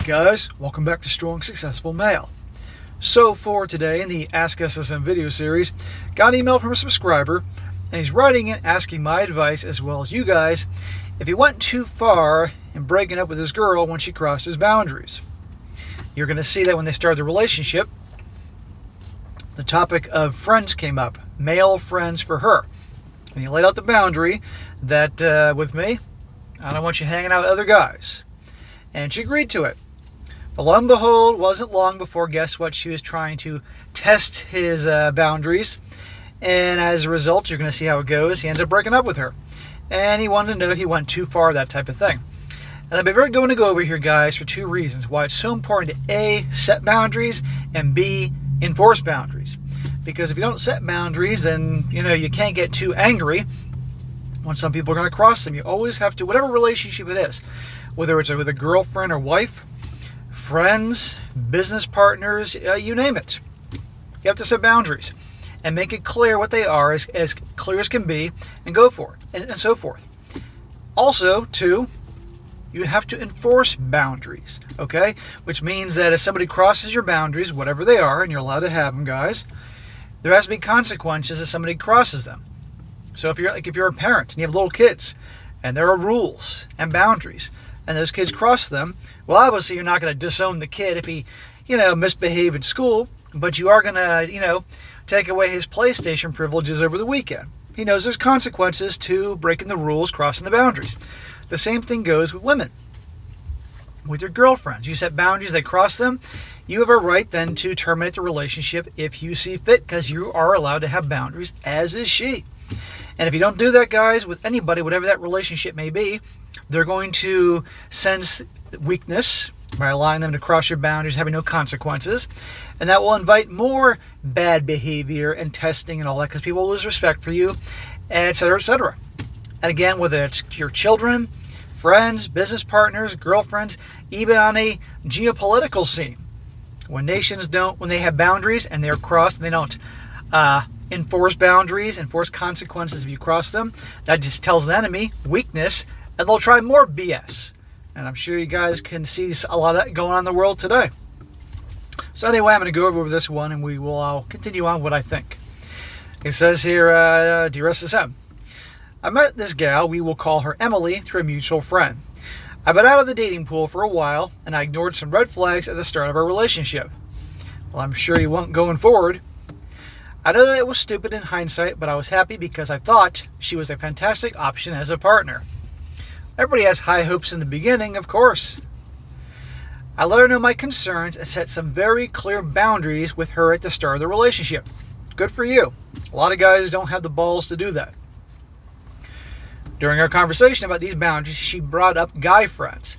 guys, welcome back to Strong Successful Male. So for today in the Ask SSM video series, got an email from a subscriber and he's writing in asking my advice as well as you guys if he went too far in breaking up with his girl when she crossed his boundaries. You're going to see that when they started the relationship, the topic of friends came up, male friends for her. And he laid out the boundary that with me, I don't want you hanging out with other guys. And she agreed to it. But lo and behold, wasn't long before, guess what, she was trying to test his boundaries. And as a result, you're going to see how it goes. He ends up breaking up with her. And he wanted to know if he went too far, that type of thing. And I'm going to go over here, guys, for two reasons why it's so important to A, set boundaries, and B, enforce boundaries. Because if you don't set boundaries, then, you can't get too angry when some people are going to cross them. You always have to, whatever relationship it is, whether it's with a girlfriend or wife, friends, business partners, you name it. You have to set boundaries and make it clear what they are, as clear as can be, and go for it, and so forth. Also, too, you have to enforce boundaries, okay? Which means that if somebody crosses your boundaries, whatever they are, and you're allowed to have them, guys, there has to be consequences if somebody crosses them. So if you're a parent and you have little kids, and there are rules and boundaries, and those kids cross them, well, obviously you're not going to disown the kid if he, misbehaved in school, but you are going to, take away his PlayStation privileges over the weekend. He knows there's consequences to breaking the rules, crossing the boundaries. The same thing goes with women. With your girlfriends, you set boundaries, they cross them, you have a right then to terminate the relationship if you see fit, because you are allowed to have boundaries, as is she. And if you don't do that, guys, with anybody, whatever that relationship may be, they're going to sense weakness by allowing them to cross your boundaries, having no consequences. And that will invite more bad behavior and testing and all that, because people will lose respect for you, et cetera, et cetera. And again, whether it's your children, friends, business partners, girlfriends, even on a geopolitical scene. When nations when they have boundaries and they're crossed and they don't enforce boundaries, enforce consequences if you cross them, that just tells the enemy weakness, and they'll try more BS. And I'm sure you guys can see a lot of that going on in the world today. So anyway, I'm going to go over this one, and we will continue on what I think. It says here, Dear SSM, I met this gal, we will call her Emily, through a mutual friend. I've been out of the dating pool for a while, and I ignored some red flags at the start of our relationship. Well, I'm sure you won't going forward. I know that it was stupid in hindsight, but I was happy because I thought she was a fantastic option as a partner. Everybody has high hopes in the beginning, of course. I let her know my concerns and set some very clear boundaries with her at the start of the relationship. Good for you. A lot of guys don't have the balls to do that. During our conversation about these boundaries, she brought up guy friends.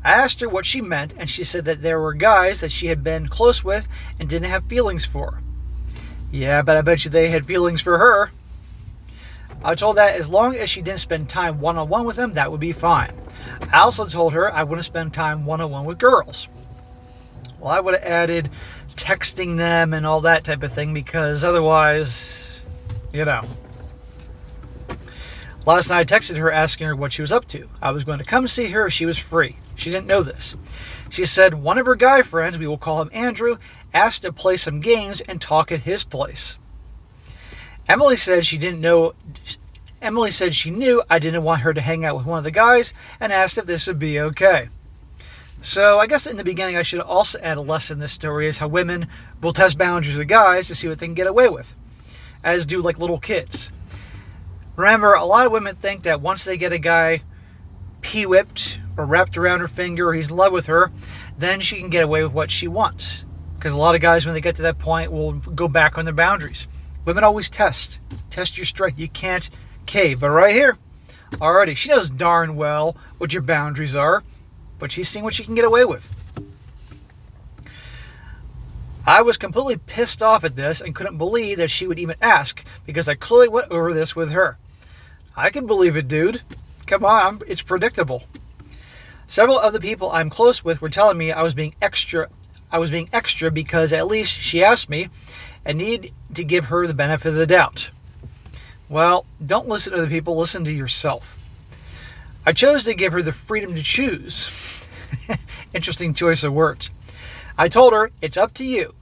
I asked her what she meant, and she said that there were guys that she had been close with and didn't have feelings for. Yeah, but I bet you they had feelings for her. I told that as long as she didn't spend time one-on-one with them, that would be fine. I also told her I wouldn't spend time one-on-one with girls. Well, I would have added texting them and all that type of thing, because otherwise, Last night I texted her asking her what she was up to. I was going to come see her if she was free. She didn't know this. She said one of her guy friends, we will call him Andrew, asked to play some games and talk at his place. Emily said she knew I didn't want her to hang out with one of the guys, and asked if this would be okay. So I guess in the beginning I should also add a lesson in this story is how women will test boundaries with guys to see what they can get away with, as do like little kids. Remember, a lot of women think that once they get a guy pee-whipped or wrapped around her finger or he's in love with her, then she can get away with what she wants. Because a lot of guys, when they get to that point, will go back on their boundaries. Women always test your strength. You can't cave. But right here, already, she knows darn well what your boundaries are, but she's seeing what she can get away with. I was completely pissed off at this and couldn't believe that she would even ask, because I clearly went over this with her. I can believe it, dude. Come on, it's predictable. Several of the people I'm close with were telling me I was being extra because at least she asked me, and need to give her the benefit of the doubt. Well, don't listen to other people, listen to yourself. I chose to give her the freedom to choose. Interesting choice of words. I told her, it's up to you.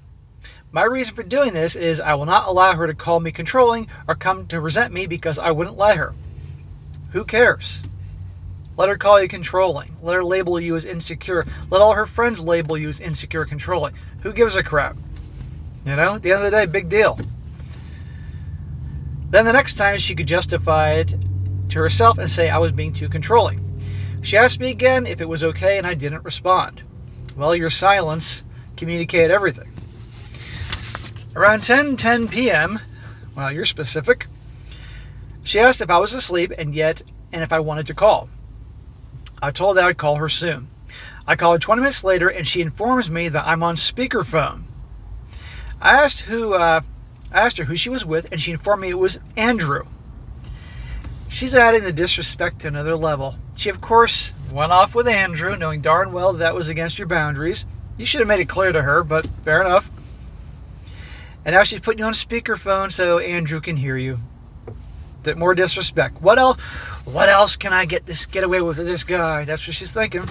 My reason for doing this is I will not allow her to call me controlling or come to resent me because I wouldn't let her. Who cares? Let her call you controlling. Let her label you as insecure. Let all her friends label you as insecure, controlling. Who gives a crap? You know, at the end of the day, big deal. Then the next time she could justify it to herself and say I was being too controlling. She asked me again if it was okay and I didn't respond. Well, your silence communicated everything. Around 10 p.m., well, you're specific, she asked if I was asleep and if I wanted to call. I told her I'd call her soon. I called her 20 minutes later and she informs me that I'm on speakerphone. I asked her who she was with and she informed me it was Andrew. She's adding the disrespect to another level. She, of course, went off with Andrew, knowing darn well that was against your boundaries. You should have made it clear to her, but fair enough. And now she's putting you on speakerphone so Andrew can hear you. More disrespect. What else can I get away with this guy? That's what she's thinking.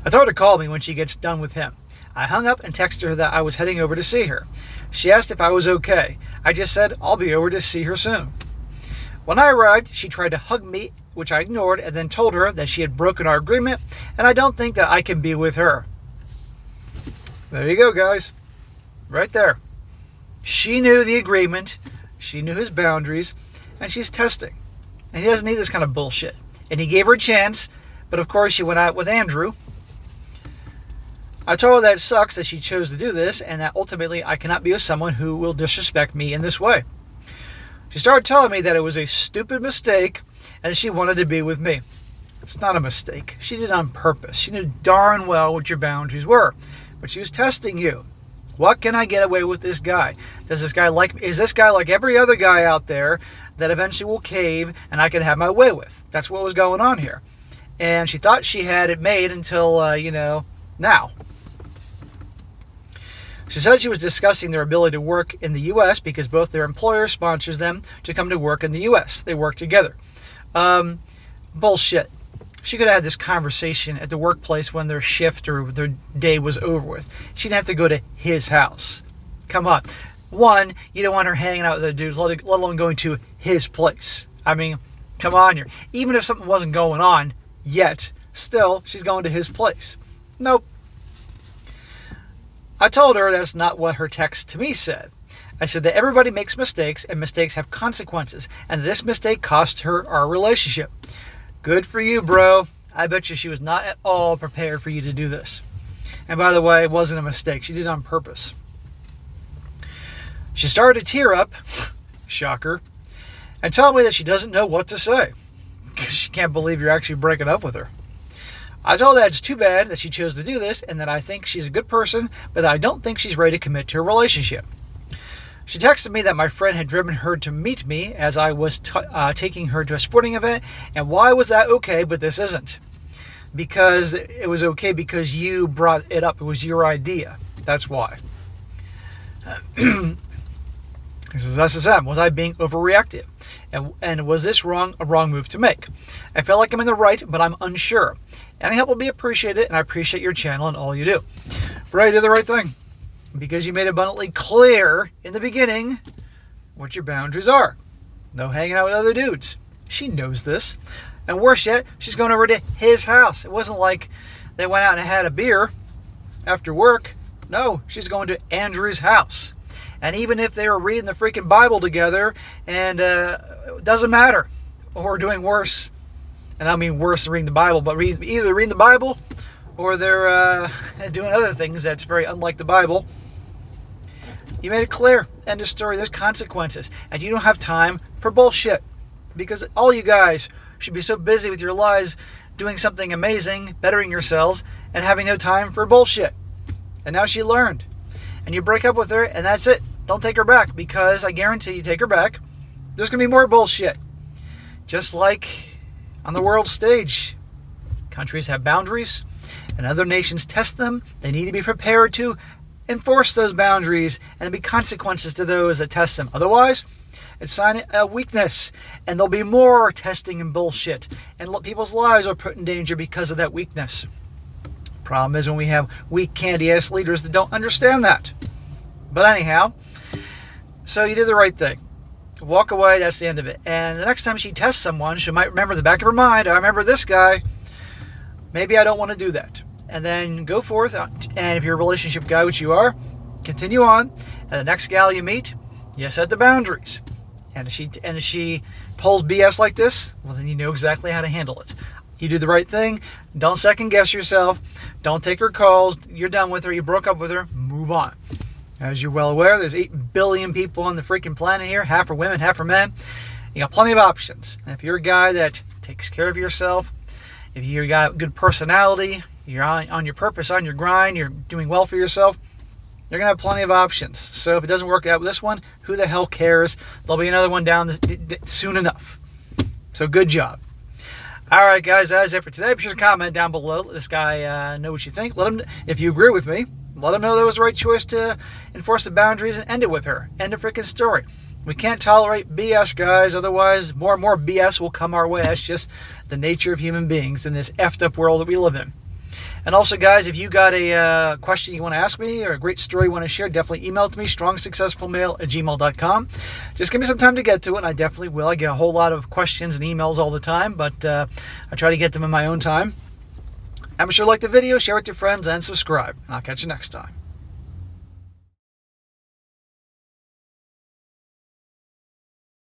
I told her to call me when she gets done with him. I hung up and texted her that I was heading over to see her. She asked if I was okay. I just said I'll be over to see her soon. When I arrived, she tried to hug me, which I ignored, and then told her that she had broken our agreement, and I don't think that I can be with her. There you go, guys. Right there. She knew the agreement, she knew his boundaries, and she's testing. And he doesn't need this kind of bullshit. And he gave her a chance, but of course she went out with Andrew. I told her that it sucks that she chose to do this, and that ultimately I cannot be with someone who will disrespect me in this way. She started telling me that it was a stupid mistake and she wanted to be with me. It's not a mistake. She did it on purpose. She knew darn well what your boundaries were. But she was testing you. What can I get away with this guy? Does this guy like me? Is this guy like every other guy out there that eventually will cave and I can have my way with? That's what was going on here. And she thought she had it made until, now. She said she was discussing their ability to work in the U.S. because both their employer sponsors them to come to work in the U.S. They work together. Bullshit. She could have had this conversation at the workplace when their shift or their day was over with. She didn't have to go to his house. Come on. One, you don't want her hanging out with the dudes, let alone going to his place. I mean, come on here. Even if something wasn't going on yet, still, she's going to his place. Nope. I told her that's not what her text to me said. I said that everybody makes mistakes and mistakes have consequences, and this mistake cost her our relationship. Good for you, bro. I bet you she was not at all prepared for you to do this. And by the way, it wasn't a mistake. She did it on purpose. She started to tear up, shocker, and tell me that she doesn't know what to say. She can't believe you're actually breaking up with her. I told her that it's too bad that she chose to do this and that I think she's a good person, but that I don't think she's ready to commit to a relationship. She texted me that my friend had driven her to meet me as I was taking her to a sporting event, and why was that okay, but this isn't? Because it was okay because you brought it up. It was your idea. That's why. This is SSM. Was I being overreactive? And was this a wrong move to make? I feel like I'm in the right, but I'm unsure. Any help will be appreciated, and I appreciate your channel and all you do. But I did the right thing because you made abundantly clear in the beginning what your boundaries are. No hanging out with other dudes. She knows this. And worse yet, she's going over to his house. It wasn't like they went out and had a beer after work. No, she's going to Andrew's house. And even if they were reading the freaking Bible together, and it doesn't matter, or doing worse, and I mean worse than reading the Bible, but either reading the Bible or they're doing other things that's very unlike the Bible. You made it clear. End of story. There's consequences. And you don't have time for bullshit. Because all you guys should be so busy with your lives doing something amazing, bettering yourselves, and having no time for bullshit. And now she learned. And you break up with her, and that's it. Don't take her back, because I guarantee you take her back, there's going to be more bullshit. Just like on the world stage. Countries have boundaries, and other nations test them. They need to be prepared to enforce those boundaries, and there'll be consequences to those that test them. Otherwise, It's a sign of weakness. And there'll be more testing and bullshit. And people's lives are put in danger because of that weakness. Problem is when we have weak, candy-ass leaders that don't understand that. But anyhow, so you did the right thing. Walk away, that's the end of it. And the next time she tests someone, she might remember in the back of her mind, I remember this guy. Maybe I don't want to do that. And then go forth, and if you're a relationship guy, which you are, continue on. And the next gal you meet, you set the boundaries. And if she pulls BS like this, well, then you know exactly how to handle it. You do the right thing. Don't second guess yourself. Don't take her calls. You're done with her. You broke up with her. Move on. As you're well aware, there's 8 billion people on the freaking planet here. Half are women, half are men. You got plenty of options. And if you're a guy that takes care of yourself, if you got a good personality, you're on your purpose, on your grind, you're doing well for yourself, you're going to have plenty of options. So if it doesn't work out with this one, who the hell cares? There'll be another one down soon enough. So good job. All right, guys, that is it for today. Be sure to comment down below. Let this guy know what you think. Let him, if you agree with me, let him know that was the right choice to enforce the boundaries and end it with her. End of freaking story. We can't tolerate BS, guys. Otherwise, more and more BS will come our way. That's just the nature of human beings in this effed up world that we live in. And also, guys, if you got a question you want to ask me or a great story you want to share, definitely email it to me, strongsuccessfulmale@gmail.com. Just give me some time to get to it, and I definitely will. I get a whole lot of questions and emails all the time, but I try to get them in my own time. And be sure to like the video, share it with your friends, and subscribe. And I'll catch you next time.